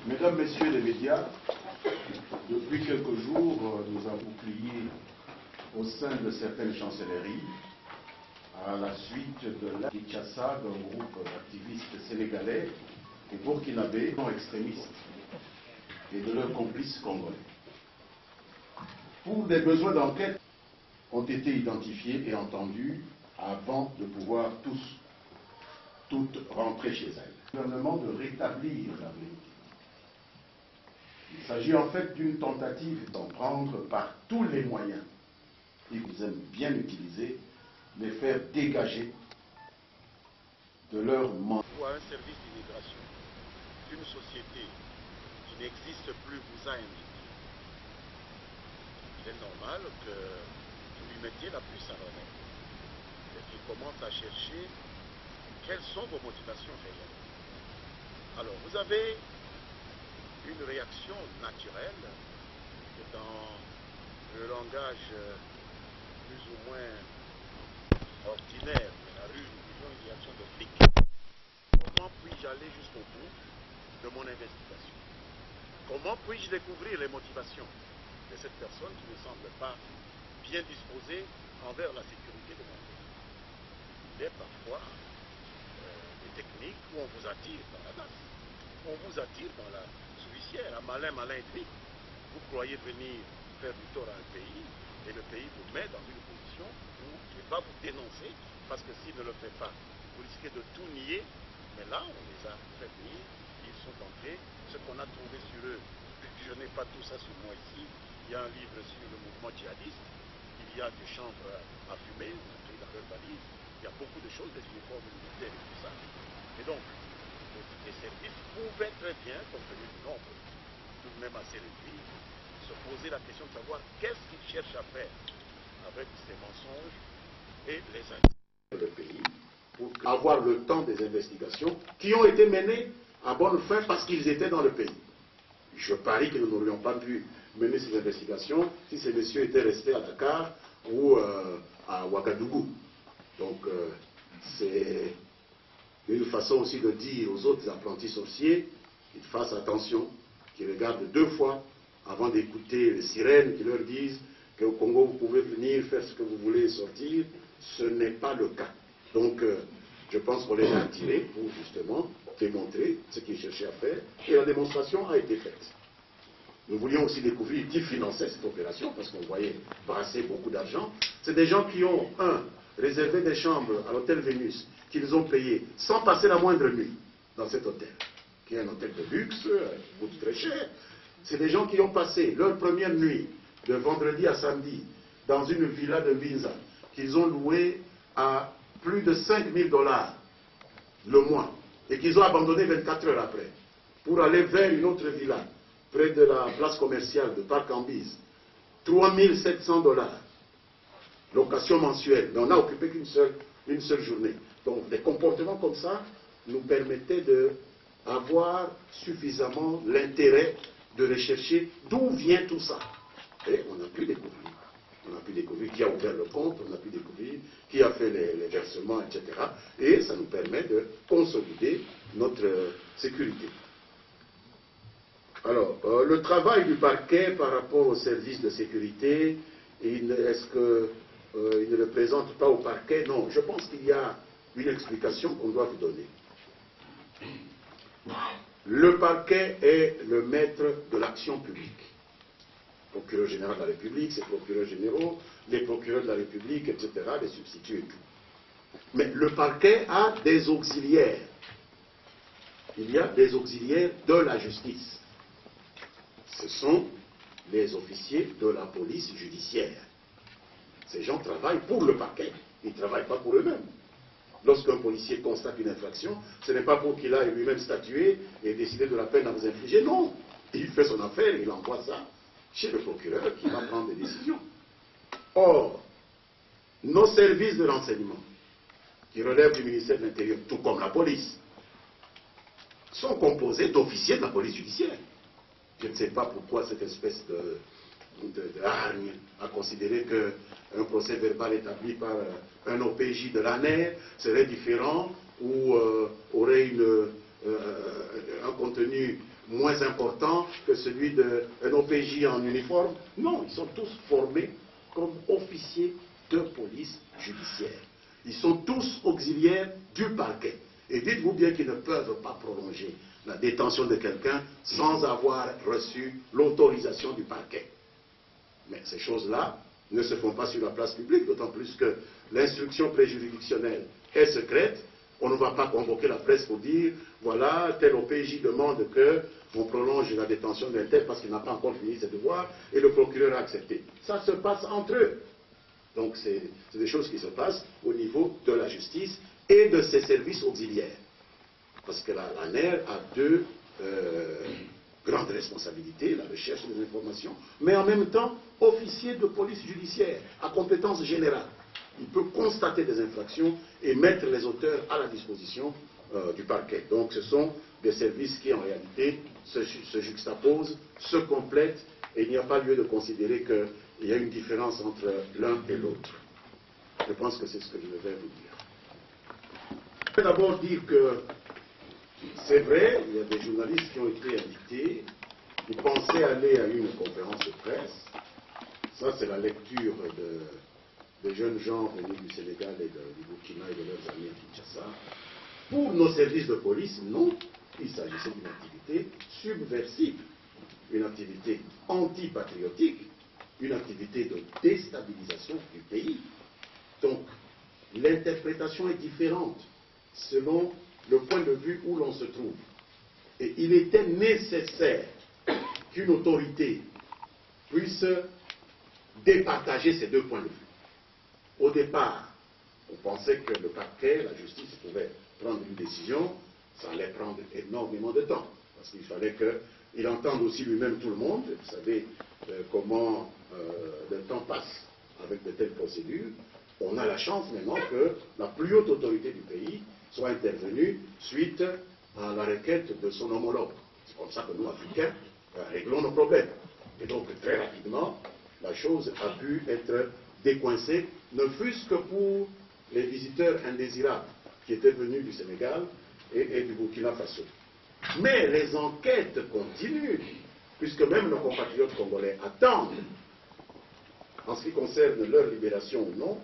Mesdames, Messieurs les médias, depuis quelques jours, nous avons plié au sein de certaines chancelleries à la suite de la Kinshasa d'un groupe d'activistes sénégalais et burkinabés non extrémistes et de leurs complices congolais. Pour des besoins d'enquête, ont été identifiés et entendus avant de pouvoir toutes rentrer chez elles. Le gouvernement de rétablir la vérité. Il s'agit en fait d'une tentative d'en prendre par tous les moyens qu'ils aiment bien utiliser, les faire dégager de leur mandat. Ou à un service d'immigration qu'une société qui n'existe plus vous a invité. Il est normal que vous lui mettiez la puce à l'oreille et qu'il commence à chercher quelles sont vos motivations réelles. Alors, vous avez une réaction naturelle dans le langage plus ou moins ordinaire de la rue, disons une réaction de flic. Comment puis-je aller jusqu'au bout de mon investigation? Comment puis-je découvrir les motivations de cette personne qui ne semble pas bien disposée envers la sécurité de mon pays? Il y a parfois des techniques où on vous attire dans la nasse, on vous attire dans la souricière, un malin et demi. Vous croyez venir faire du tort à un pays et le pays vous met dans une position où il ne va vous dénoncer parce que s'il ne le fait pas, vous risquez de tout nier. Mais là, on les a fait venir, ils sont entrés, ce qu'on a trouvé sur eux. Je n'ai pas tout ça sur moi ici. Il y a un livre sur le mouvement djihadiste, il y a des chambres à fumer, on a pris dans leur valise, il y a beaucoup de choses, des uniformes militaires et tout ça. Et donc, les services pouvaient très bien, compte tenu du nombre tout de même assez réduit, se poser la question de savoir qu'est-ce qu'ils cherchent à faire avec ces mensonges et les actes de pays pour avoir le temps des investigations qui ont été menées à bonne fin parce qu'ils étaient dans le pays. Je parie que nous n'aurions pas pu mener ces investigations si ces messieurs étaient restés à Dakar ou à Ouagadougou. Donc c'est une façon aussi de dire aux autres apprentis sorciers qu'ils fassent attention, qu'ils regardent deux fois avant d'écouter les sirènes qui leur disent qu'au Congo vous pouvez venir faire ce que vous voulez et sortir. Ce n'est pas le cas. Donc je pense qu'on les a attirés pour justement démontrer ce qu'ils cherchaient à faire et la démonstration a été faite. Nous voulions aussi découvrir qui finançait cette opération parce qu'on voyait brasser beaucoup d'argent. C'est des gens qui ont, réservé des chambres à l'hôtel Vénus, qu'ils ont payé sans passer la moindre nuit dans cet hôtel, qui est un hôtel de luxe, qui coûte très cher. C'est des gens qui ont passé leur première nuit, de vendredi à samedi, dans une villa de Binza, qu'ils ont louée à plus de 5 000 $ le mois, et qu'ils ont abandonné 24 heures après, pour aller vers une autre villa, près de la place commerciale de Parc Ambise. 3 700 $, location mensuelle, mais on n'a occupé qu'une seule journée. Donc des comportements comme ça nous permettaient d'avoir suffisamment l'intérêt de rechercher d'où vient tout ça. Et on a pu découvrir. qui a ouvert le compte, on a pu découvrir qui a fait les versements, etc. Et ça nous permet de consolider notre sécurité. Alors, le travail du parquet par rapport aux services de sécurité, est-ce qu'il ne le présente pas au parquet? Non, je pense qu'il y a une explication qu'on doit vous donner. Le parquet est le maître de l'action publique. Le procureur général de la République, ses procureurs généraux, les procureurs de la République, etc., les substituts et tout. Mais le parquet a des auxiliaires. Il y a des auxiliaires de la justice. Ce sont les officiers de la police judiciaire. Ces gens travaillent pour le parquet, ils ne travaillent pas pour eux-mêmes. Lorsqu'un policier constate une infraction, ce n'est pas pour qu'il aille lui-même statuer et décider de la peine à vous infliger, non. Il fait son affaire, il envoie ça chez le procureur qui va prendre des décisions. Or, nos services de renseignement, qui relèvent du ministère de l'Intérieur, tout comme la police, sont composés d'officiers de la police judiciaire. Je ne sais pas pourquoi cette espèce de hargne à considérer qu'un procès verbal établi par un OPJ de l'ANER serait différent ou aurait un contenu moins important que celui d'un OPJ en uniforme. Non, ils sont tous formés comme officiers de police judiciaire. Ils sont tous auxiliaires du parquet. Et dites-vous bien qu'ils ne peuvent pas prolonger la détention de quelqu'un sans avoir reçu l'autorisation du parquet. Mais ces choses-là ne se font pas sur la place publique, d'autant plus que l'instruction préjuridictionnelle est secrète. On ne va pas convoquer la presse pour dire, voilà, tel OPJ demande qu'on prolonge la détention d'un tel parce qu'il n'a pas encore fini ses devoirs, et le procureur a accepté. Ça se passe entre eux. Donc c'est des choses qui se passent au niveau de la justice et de ses services auxiliaires. Parce que l'ANER a deux grandes responsabilités, la recherche des informations, mais en même temps, officier de police judiciaire, à compétence générale. Il peut constater des infractions et mettre les auteurs à la disposition du parquet. Donc ce sont des services qui en réalité se juxtaposent, se complètent, et il n'y a pas lieu de considérer qu'il y a une différence entre l'un et l'autre. Je pense que c'est ce que je vais vous dire. Je vais d'abord dire que c'est vrai, il y a des journalistes qui ont été invités, qui pensaient aller à une conférence de presse. Ça, c'est la lecture des jeunes gens venus du Sénégal et du Burkina et de leurs amis à Kinshasa. Pour nos services de police, non, il s'agissait d'une activité subversive, une activité antipatriotique, une activité de déstabilisation du pays. Donc, l'interprétation est différente selon le point de vue où l'on se trouve. Et il était nécessaire qu'une autorité puisse départager ces deux points de vue. Au départ, on pensait que le parquet, la justice pouvait prendre une décision, ça allait prendre énormément de temps, parce qu'il fallait qu'il entende aussi lui-même tout le monde. Vous savez comment le temps passe avec de telles procédures. On a la chance maintenant que la plus haute autorité du pays soit intervenue suite à la requête de son homologue. C'est comme ça que nous, Africains, réglons nos problèmes. Et donc, très rapidement, la chose a pu être décoincée, ne fût-ce que pour les visiteurs indésirables qui étaient venus du Sénégal et du Burkina Faso. Mais les enquêtes continuent, puisque même nos compatriotes congolais attendent, en ce qui concerne leur libération ou non,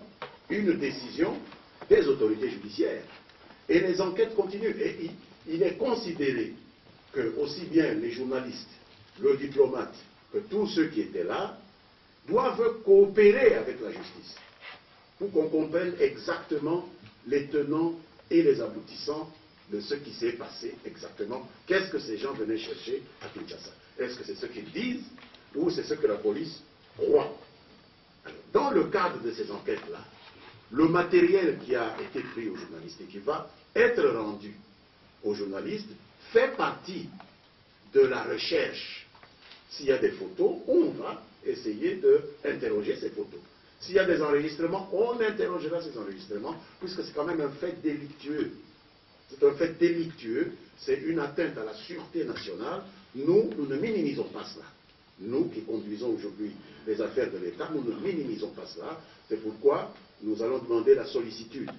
une décision des autorités judiciaires. Et les enquêtes continuent. Et il est considéré que aussi bien les journalistes, le diplomate, que tous ceux qui étaient là, doivent coopérer avec la justice pour qu'on comprenne exactement les tenants et les aboutissants de ce qui s'est passé exactement. Qu'est-ce que ces gens venaient chercher à Kinshasa? Est-ce que c'est ce qu'ils disent ou c'est ce que la police croit? Alors, dans le cadre de ces enquêtes-là, le matériel qui a été pris aux journalistes et qui va être rendu aux journalistes fait partie de la recherche. S'il y a des photos, on va essayer d'interroger ces photos. S'il y a des enregistrements, on interrogera ces enregistrements, puisque c'est quand même un fait délictueux. C'est un fait délictueux, c'est une atteinte à la sûreté nationale. Nous ne minimisons pas cela. Nous qui conduisons aujourd'hui les affaires de l'État, nous ne minimisons pas cela. C'est pourquoi nous allons demander la sollicitude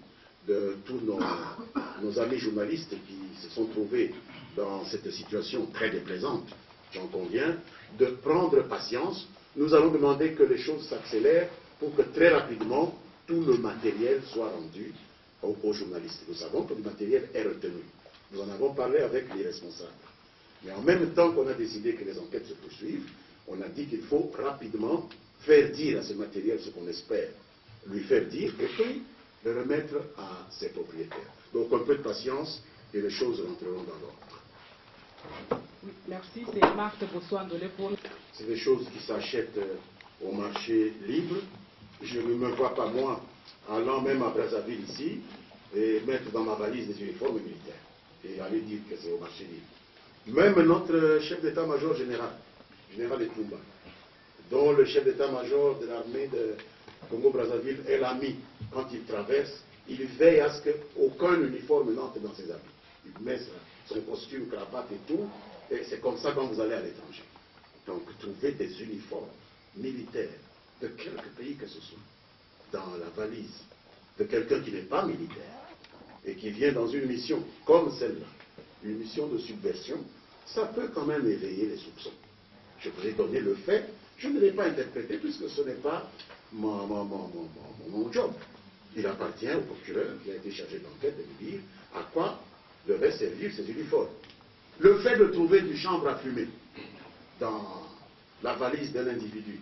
de tous nos amis journalistes qui se sont trouvés dans cette situation très déplaisante, j'en conviens, de prendre patience. Nous allons demander que les choses s'accélèrent pour que très rapidement tout le matériel soit rendu aux journalistes. Nous savons que le matériel est retenu. Nous en avons parlé avec les responsables. Mais en même temps qu'on a décidé que les enquêtes se poursuivent, on a dit qu'il faut rapidement faire dire à ce matériel ce qu'on espère lui faire dire et puis le remettre à ses propriétaires. Donc un peu de patience et les choses rentreront dans l'ordre. Oui, merci, c'est Marthe Bossoandolé pour... C'est des choses qui s'achètent au marché libre. Je ne me vois pas, moi, allant même à Brazzaville ici, et mettre dans ma valise des uniformes militaires, et aller dire que c'est au marché libre. Même notre chef d'état-major général Etumba, dont le chef d'état-major de l'armée de Congo-Brazzaville est l'ami quand il traverse, il veille à ce qu'aucun uniforme n'entre dans ses habits. Il met son costume, cravate et tout, et c'est comme ça quand vous allez à l'étranger. Donc, trouver des uniformes militaires de quelque pays que ce soit dans la valise de quelqu'un qui n'est pas militaire et qui vient dans une mission comme celle-là, une mission de subversion, ça peut quand même éveiller les soupçons. Je vous ai donné le fait, je ne l'ai pas interprété puisque ce n'est pas mon job. Il appartient au procureur qui a été chargé d'enquête de lui dire à quoi devaient servir ces uniformes. Le fait de trouver du chanvre à fumer dans la valise d'un individu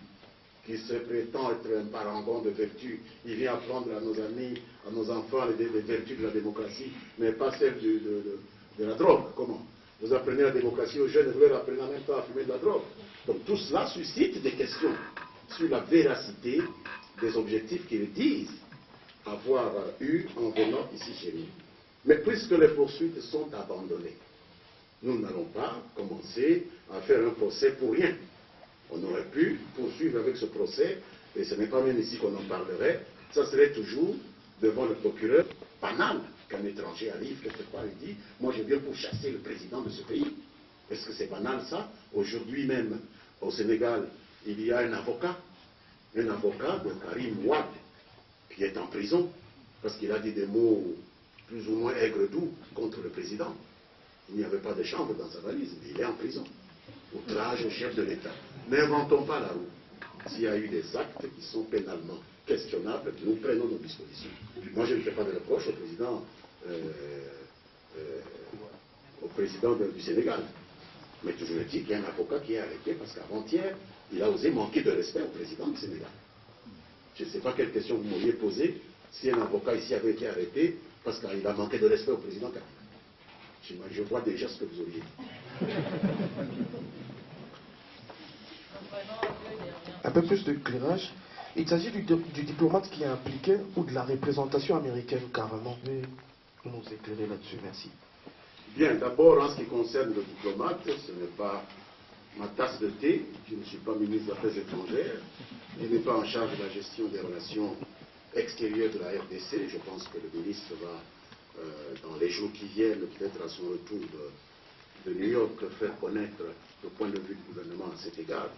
qui se prétend être un parangon de vertu, il vient apprendre à nos amis, à nos enfants les vertus de la démocratie, mais pas celles de la drogue. Comment? Vous apprenez la démocratie aux jeunes et vous leur apprenez en même temps à fumer de la drogue. Donc tout cela suscite des questions sur la véracité des objectifs qu'ils disent avoir eu en venant ici chez nous. Mais puisque les poursuites sont abandonnées, nous n'allons pas commencer à faire un procès pour rien. On aurait pu poursuivre avec ce procès, et ce n'est pas même ici qu'on en parlerait, ça serait toujours devant le procureur banal qu'un étranger arrive quelque part et dit « Moi je viens pour chasser le président de ce pays ». Est-ce que c'est banal ça? Aujourd'hui même, au Sénégal, il y a un avocat de Karim Wade, qui est en prison, parce qu'il a dit des mots plus ou moins aigre-doux contre le président. Il n'y avait pas de chambre dans sa valise, mais il est en prison. Outrage au chef de l'État. N'inventons pas la roue. S'il y a eu des actes qui sont pénalement questionnables, nous prenons nos dispositions. Moi, je ne fais pas de reproche au président du Sénégal. Mais toujours est-il qu'il y a un avocat qui est arrêté parce qu'avant-hier, il a osé manquer de respect au président du Sénégal. Je ne sais pas quelle question vous m'auriez posée si un avocat ici avait été arrêté parce qu'il a manqué de respect au président Kabila. Je vois déjà ce que vous auriez dit. Un peu plus de éclairage. Il s'agit du diplomate qui est impliqué ou de la représentation américaine carrément. Vous nous éclairez là-dessus, merci. Bien, d'abord, en ce qui concerne le diplomate, ce n'est pas ma tasse de thé. Je ne suis pas ministre des Affaires étrangères. Je n'ai pas en charge de la gestion des relations extérieures de la RDC. Je pense que le ministre va, dans les jours qui viennent, peut-être à son retour de New York, faire connaître le point de vue du gouvernement à cet égard.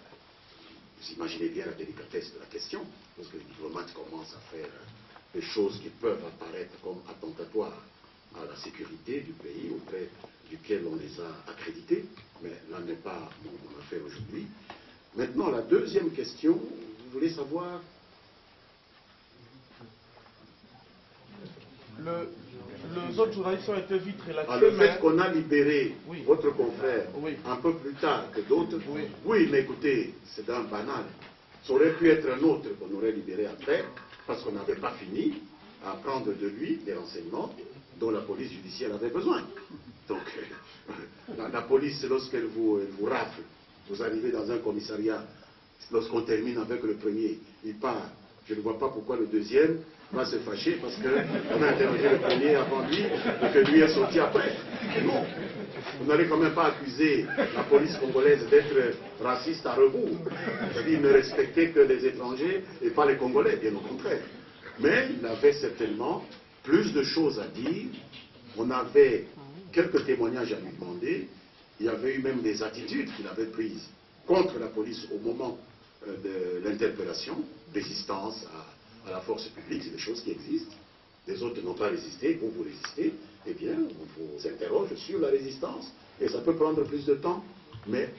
Vous imaginez bien la délicatesse de la question, parce que les diplomates commencent à faire des choses qui peuvent apparaître comme attentatoires à la sécurité du pays auprès duquel on les a accrédités, mais là n'est pas mon affaire aujourd'hui. Maintenant, la deuxième question, vous voulez savoir... Les autres journalistes ont été vite relaxés. Le fait qu'on a libéré oui. votre confrère un peu plus tard que d'autres, oui, mais écoutez, c'est un banal. Ça aurait pu être un autre qu'on aurait libéré après, parce qu'on n'avait pas fini à prendre de lui des renseignements dont la police judiciaire avait besoin. Donc, la police, lorsqu'elle vous rafle, vous arrivez dans un commissariat, lorsqu'on termine avec le premier, il part. Je ne vois pas pourquoi le deuxième va se fâcher parce qu'on a interrogé le premier avant lui et que lui est sorti après. Non. Vous n'allez quand même pas accuser la police congolaise d'être raciste à rebours. C'est-à-dire ne respecter que les étrangers et pas les Congolais, bien au contraire. Mais il avait certainement plus de choses à dire. On avait quelques témoignages à lui demander. Il y avait eu même des attitudes qu'il avait prises contre la police au moment de l'interpellation, résistance à la force publique, c'est des choses qui existent. Les autres n'ont pas résisté, vous résistez, eh bien, on vous interroge sur la résistance. Et ça peut prendre plus de temps, mais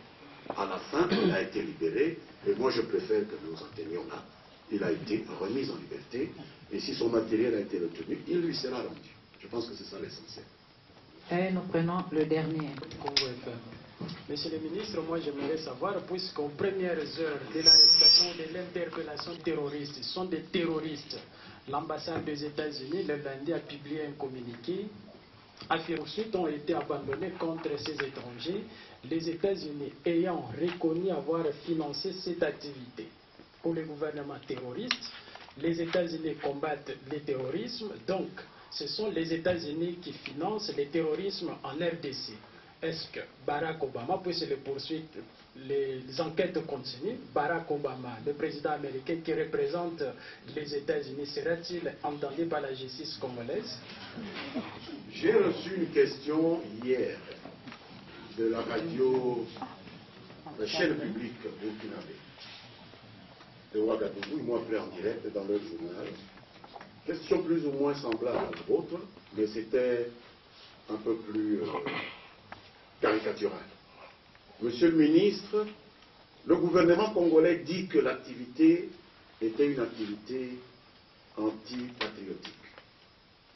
à la fin, il a été libéré, et moi je préfère que nous en tenions là. Il a été remis en liberté, et si son matériel a été retenu, il lui sera rendu. Je pense que c'est ça l'essentiel. Et nous prenons le dernier. Congo FM. Monsieur le ministre, moi j'aimerais savoir, puisqu'aux premières heures de l'arrestation, de l'interpellation terroriste, ce sont des terroristes. L'ambassade des États-Unis, le lundi, a publié un communiqué. Affirme ensuite ont été abandonnés contre ces étrangers, les États-Unis ayant reconnu avoir financé cette activité. Pour le gouvernement terroriste, les États-Unis combattent le terrorisme, donc ce sont les États-Unis qui financent le terrorisme en RDC. Est-ce que Barack Obama, puisque les enquêtes continuent, Barack Obama, le président américain qui représente les États-Unis, sera-t-il entendu par la justice congolaise? J'ai reçu une question hier de la radio, la chaîne publique burkinabé de Ouagadougou, ils m'ont appelé en direct dans leur journal. Question plus ou moins semblable à la vôtre, mais c'était un peu plus caricatural. Monsieur le ministre, le gouvernement congolais dit que l'activité était une activité antipatriotique,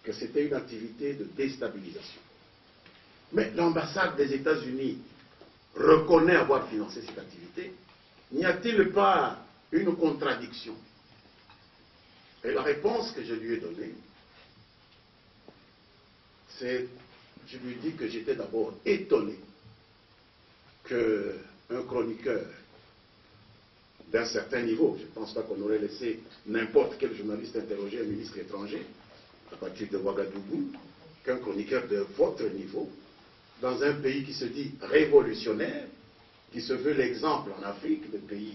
que c'était une activité de déstabilisation. Mais l'ambassade des États-Unis reconnaît avoir financé cette activité. N'y a-t-il pas une contradiction? Et la réponse que je lui ai donnée, c'est, je lui ai dit que j'étais d'abord étonné qu'un chroniqueur d'un certain niveau, je ne pense pas qu'on aurait laissé n'importe quel journaliste interroger un ministre étranger à partir de Ouagadougou, qu'un chroniqueur de votre niveau, dans un pays qui se dit révolutionnaire, qui se veut l'exemple en Afrique, de pays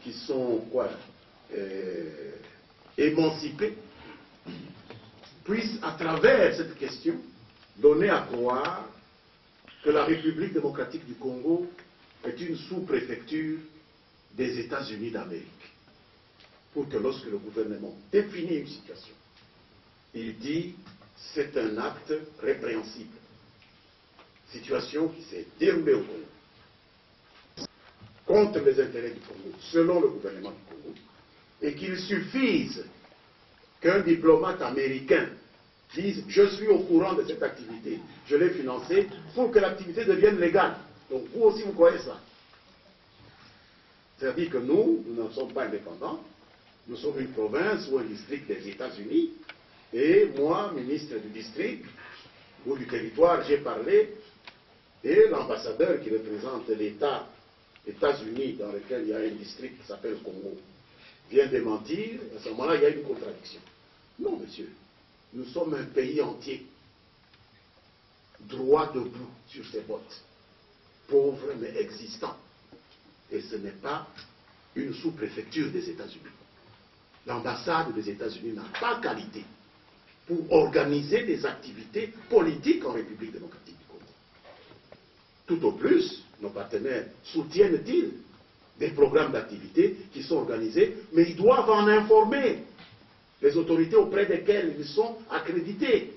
qui sont émancipés, puisse à travers cette question donner à croire que la République démocratique du Congo est une sous-préfecture des États-Unis d'Amérique. Pour que lorsque le gouvernement définit une situation, il dit c'est un acte répréhensible. Situation qui s'est déroulée au Congo, contre les intérêts du Congo, selon le gouvernement du Congo, et qu'il suffise qu'un diplomate américain dise « je suis au courant de cette activité, je l'ai financée » pour que l'activité devienne légale. Donc vous aussi vous croyez ça. C'est-à-dire que nous ne sommes pas indépendants, nous sommes une province ou un district des États-Unis, et moi, ministre du district ou du territoire, j'ai parlé, et l'ambassadeur qui représente l'État États-Unis dans lequel il y a un district qui s'appelle Congo vient démentir, à ce moment-là il y a une contradiction. Non monsieur, nous sommes un pays entier, droit debout sur ses bottes, pauvre mais existant, et ce n'est pas une sous-préfecture des États-Unis. L'ambassade des États-Unis n'a pas qualité pour organiser des activités politiques en République démocratique du Congo. Tout au plus, nos partenaires soutiennent-ils des programmes d'activité qui sont organisés, mais ils doivent en informer les autorités auprès desquelles ils sont accrédités.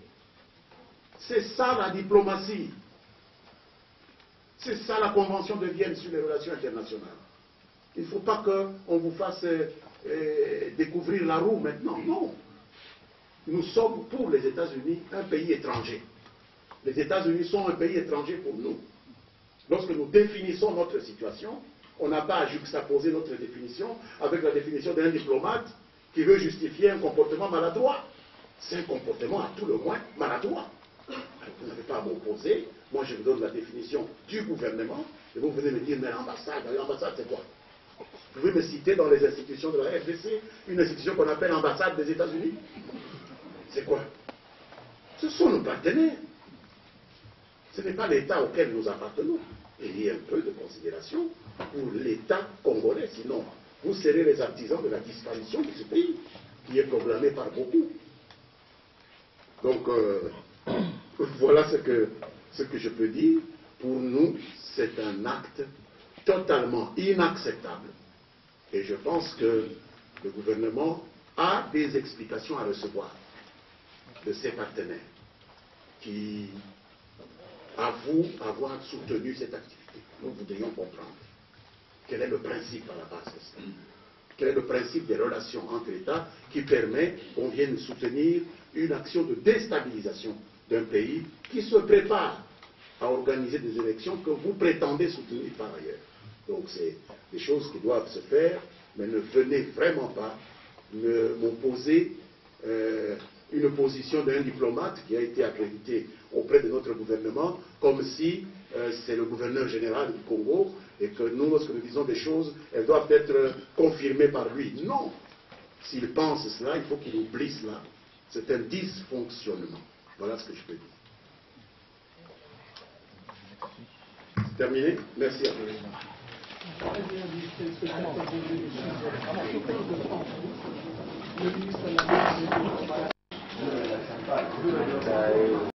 C'est ça la diplomatie. C'est ça la Convention de Vienne sur les relations internationales. Il ne faut pas qu'on vous fasse découvrir la roue maintenant. Non. Nous sommes pour les États-Unis un pays étranger. Les États-Unis sont un pays étranger pour nous. Lorsque nous définissons notre situation, on n'a pas à juxtaposer notre définition avec la définition d'un diplomate qui veut justifier un comportement maladroit. C'est un comportement à tout le moins maladroit. Alors, vous n'avez pas à m'opposer. Moi, je vous donne la définition du gouvernement et vous venez me dire, mais l'ambassade, c'est quoi? Vous pouvez me citer dans les institutions de la RDC une institution qu'on appelle l'ambassade des États-Unis? C'est quoi? Ce sont nos partenaires. Ce n'est pas l'État auquel nous appartenons. Il y a un peu de considération pour l'État congolais, sinon vous serez les artisans de la disparition de ce pays, qui est proclamé par beaucoup. Donc, voilà ce que je peux dire. Pour nous, c'est un acte totalement inacceptable. Et je pense que le gouvernement a des explications à recevoir de ses partenaires qui avouent avoir soutenu cette activité. Nous voudrions comprendre quel est le principe à la base de ça. Quel est le principe des relations entre États qui permet qu'on vienne soutenir une action de déstabilisation d'un pays qui se prépare à organiser des élections que vous prétendez soutenir par ailleurs. Donc c'est des choses qui doivent se faire, mais ne venez vraiment pas m'opposer une position d'un diplomate qui a été accrédité auprès de notre gouvernement, comme si c'est le gouverneur général du Congo, et que nous, lorsque nous disons des choses, elles doivent être confirmées par lui. Non. S'il pense cela, il faut qu'il oublie cela. C'est un dysfonctionnement. Voilà ce que je peux dire. C'est terminé? Merci à vous.